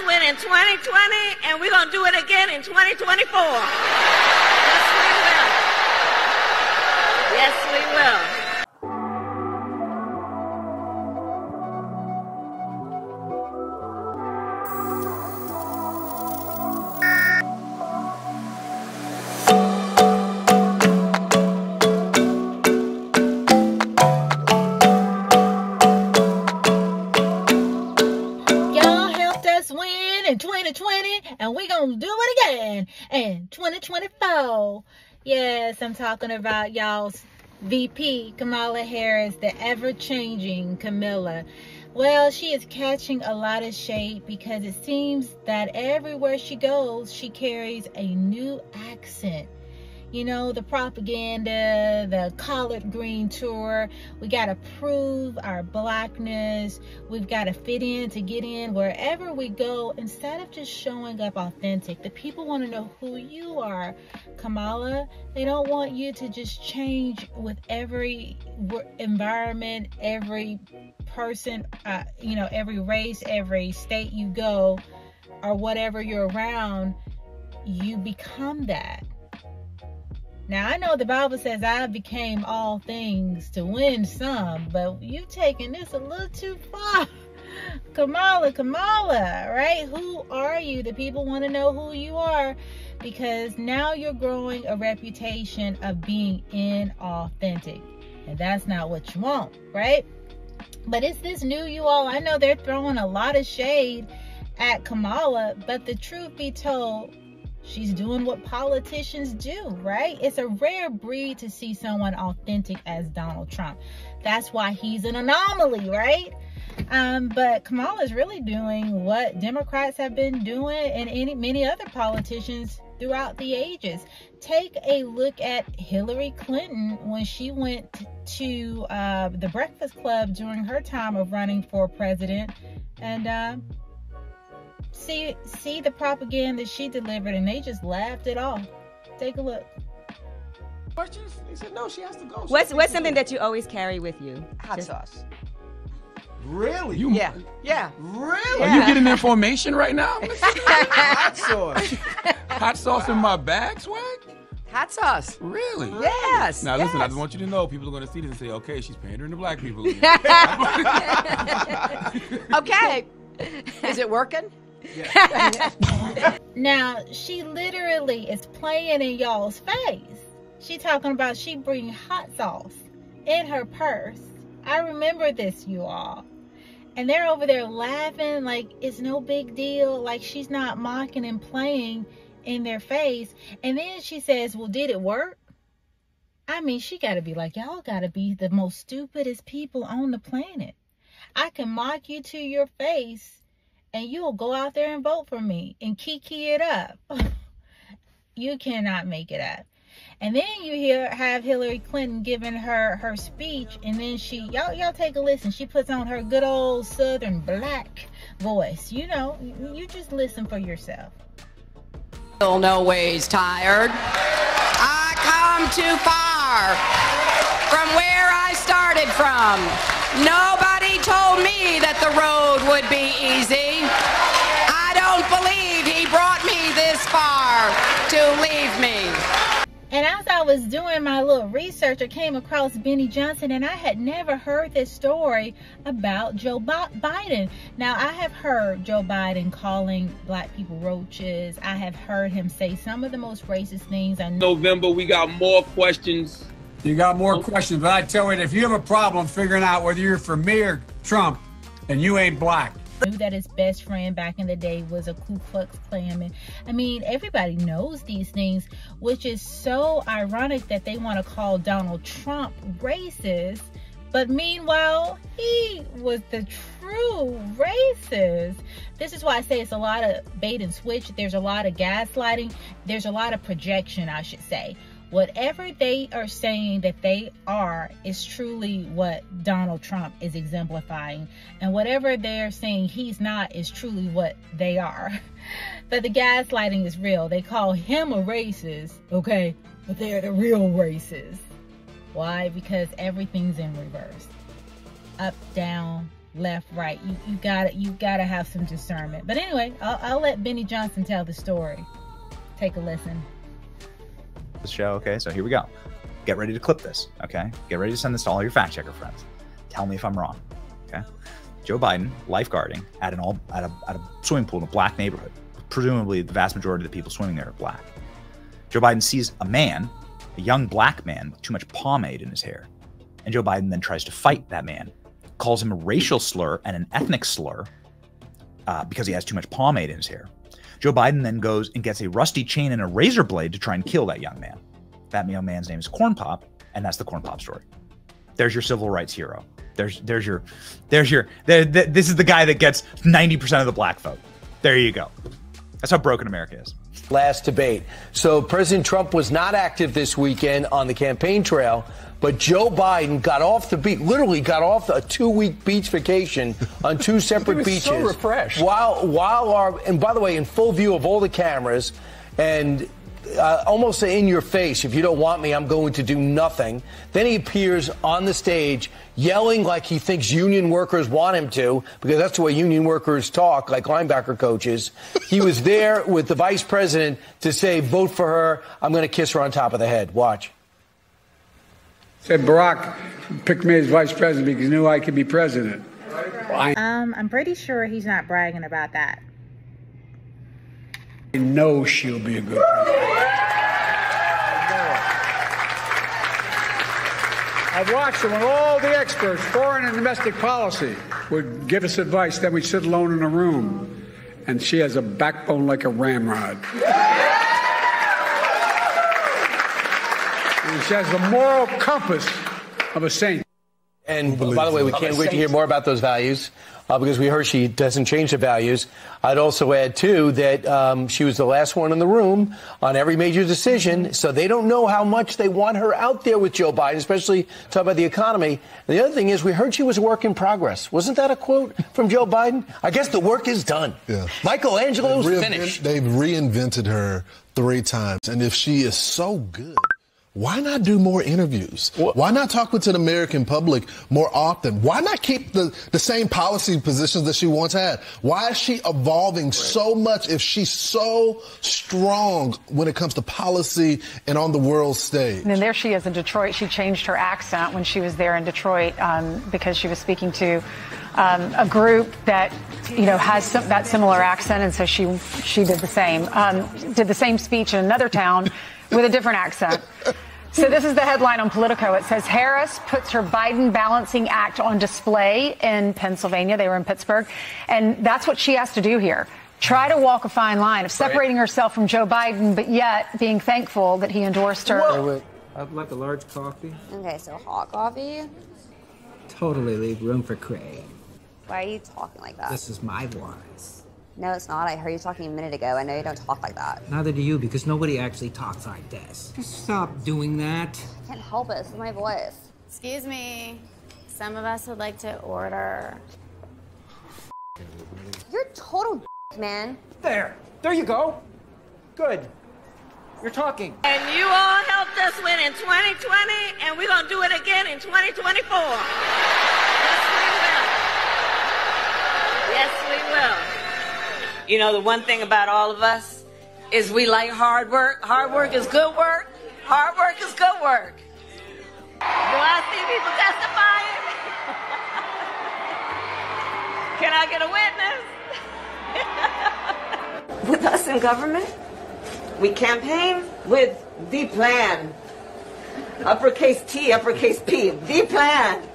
us win in 2020, and we're going to do it again in 2024. Yes, we will. Yes, we will. In 2020, and we're gonna do it again in 2024. Yes, I'm talking about y'all's VP, Kamala Harris, the ever-changing Camilla. Well, she is catching a lot of shade because it seems that everywhere she goes, she carries a new accent. You know, the propaganda, the collard green tour. We got to prove our blackness. We've got to fit in to get in wherever we go. Instead of just showing up authentic, the people want to know who you are, Kamala. They don't want you to just change with every environment, every person, you know, every race, every state you go, or whatever you're around, you become that. Now, I know the Bible says I became all things to win some, but you taking this a little too far. Kamala, right? Who are you? The people want to know who you are because now you're growing a reputation of being inauthentic. And that's not what you want, right? But it's this new you all. I know they're throwing a lot of shade at Kamala, but the truth be told, she's doing what politicians do, right? It's a rare breed to see someone authentic as Donald Trump. That's why he's an anomaly, right? But Kamala's really doing what Democrats have been doing and many other politicians throughout the ages. Take a look at Hillary Clinton when she went to the Breakfast Club during her time of running for president, and see the propaganda she delivered, and they just laughed it off. Take a look. Questions? They said no, she has to go. What's something that you always carry with you? Hot sauce. Really? Yeah. Really? Yeah. Are you getting information right now? Hot sauce. Hot sauce in my bag, Swag? Hot sauce. Really? Yes. Now listen, I yes. just want you to know, people are going to see this and say, okay, she's pandering to black people. Okay. Is it working? Yeah. Now, she literally is playing in y'all's face. She talking about she bring hot sauce in her purse. I remember this, you all. And they're over there laughing like it's no big deal, like she's not mocking and playing in their face. And then she says, well, did it work? I mean, she got to be like, y'all got to be the most stupidest people on the planet. I can mock you to your face and you'll go out there and vote for me and kiki it up. You cannot make it up. And then you have Hillary Clinton giving her speech, and then y'all take a listen. She puts on her good old Southern black voice. You know, you just listen for yourself. Still no ways tired. I come too far from where I started from. Nobody told me that the road would be easy. I don't believe he brought me this far to leave me. And as I was doing my little research, I came across Benny Johnson, and I had never heard this story about Joe Biden. Now, I have heard Joe Biden calling black people roaches. I have heard him say some of the most racist things. November, we got more questions. You got more questions, but I tell you, if you have a problem figuring out whether you're for me or Trump, and you ain't black. Knew that his best friend back in the day was a Ku Klux Klanman. I mean, everybody knows these things, which is so ironic that they want to call Donald Trump racist, but meanwhile, he was the true racist. This is why I say it's a lot of bait and switch. There's a lot of gaslighting. There's a lot of projection, I should say. Whatever they are saying that they are is truly what Donald Trump is exemplifying. And whatever they're saying he's not is truly what they are. But the gaslighting is real. They call him a racist, okay? But they're the real racists. Why? Because everything's in reverse. Up, down, left, right. You gotta have some discernment. But anyway, I'll let Benny Johnson tell the story. Take a listen. The show, okay? So here we go. Get ready to clip this, okay? Get ready to send this to all your fact checker friends. Tell me if I'm wrong, okay? Joe Biden lifeguarding at a swimming pool in a black neighborhood. Presumably, the vast majority of the people swimming there are black. Joe Biden sees a young black man with too much pomade in his hair. And Joe Biden then tries to fight that man, calls him a racial slur and an ethnic slur because he has too much pomade in his hair. Joe Biden then goes and gets a rusty chain and a razor blade to try and kill that young man. That young man's name is Corn Pop, and that's the Corn Pop story. There's your civil rights hero. This is the guy that gets 90% of the black vote. There you go. That's how broken America is. Last debate. So President Trump was not active this weekend on the campaign trail, but Joe Biden got off the beach, literally got off a 2-week beach vacation on 2 separate beaches. So refreshed. And by the way, in full view of all the cameras, and almost in your face, if you don't want me, I'm going to do nothing. Then he appears on the stage yelling like he thinks union workers want him to, because that's the way union workers talk, like linebacker coaches. He was there with the vice president to say, vote for her. I'm going to kiss her on top of the head. Watch. Said Barack picked me as vice president because he knew I could be president. I'm pretty sure he's not bragging about that. I know she'll be a good president. I've watched it when all the experts, foreign and domestic policy, would give us advice. Then we'd sit alone in a room, and she has a backbone like a ramrod. And she has the moral compass of a saint. And by the way, we can't wait to hear more about those values because we heard she doesn't change the values. I'd also add, too, that she was the last one in the room on every major decision, so they don't know how much they want her out there with Joe Biden, especially talking about the economy. And the other thing is we heard she was a work in progress. Wasn't that a quote from Joe Biden? I guess the work is done. Yeah. Michelangelo's finished. They've reinvented her 3 times, and if she is so good, why not do more interviews? Why not talk with the American public more often? Why not keep the same policy positions that she once had? Why is she evolving so much if she's so strong when it comes to policy and on the world stage? And then there she is in Detroit. She changed her accent when she was there in Detroit because she was speaking to a group that, has that similar accent. And so she did the same, speech in another town with a different accent. So this is the headline on Politico. It says Harris puts her Biden balancing act on display in Pennsylvania. They were in Pittsburgh. And that's what she has to do here. Try to walk a fine line of separating herself from Joe Biden, but yet being thankful that he endorsed her. Whoa. I'd like a large coffee. Okay, so hot coffee? Totally leave room for Craig. Why are you talking like that? This is my voice. No, it's not. I heard you talking a minute ago. I know you don't talk like that. Neither do you, because nobody actually talks like this. Just stop doing that. I can't help it. It's my voice. Excuse me. Some of us would like to order. You're total man. There you go. Good. You're talking. And you all helped us win in 2020, and we're going to do it again in 2024. Yes, we will. You know, the one thing about all of us is we like hard work. Hard work is good work. Hard work is good work. Do I see people testifying? Can I get a witness? With us in government, we campaign with the plan. Uppercase T, uppercase P, the plan.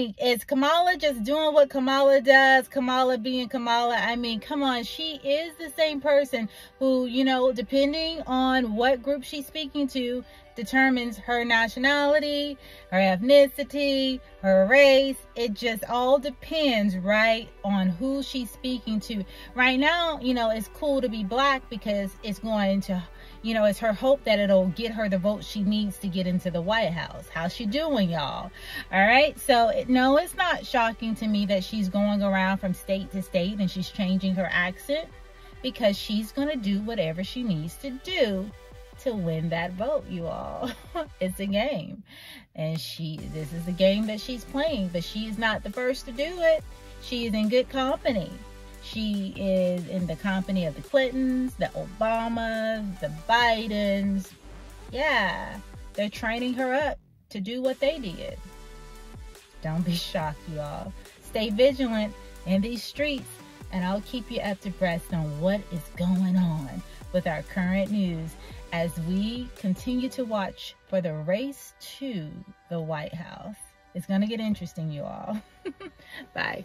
mean, is Kamala just doing what Kamala does? Kamala being Kamala? I mean, come on. She is the same person who, you know, depending on what group she's speaking to, determines her nationality, her ethnicity, her race. It just all depends, right, on who she's speaking to. Right now, you know, it's cool to be black because it's going to, you know, it's her hope that it'll get her the vote she needs to get into the White House. How's she doing, y'all? All right. So, no, it's not shocking to me that she's going around from state to state and she's changing her accent, because she's going to do whatever she needs to do to win that vote, you all. It's a game. And this is a game that she's playing, but she is not the first to do it. She is in good company. She is in the company of the Clintons, the Obamas, the Bidens. Yeah, they're training her up to do what they did. Don't be shocked, you all. Stay vigilant in these streets, and I'll keep you up to breast on what is going on with our current news as we continue to watch for the race to the White House. It's going to get interesting, you all. Bye.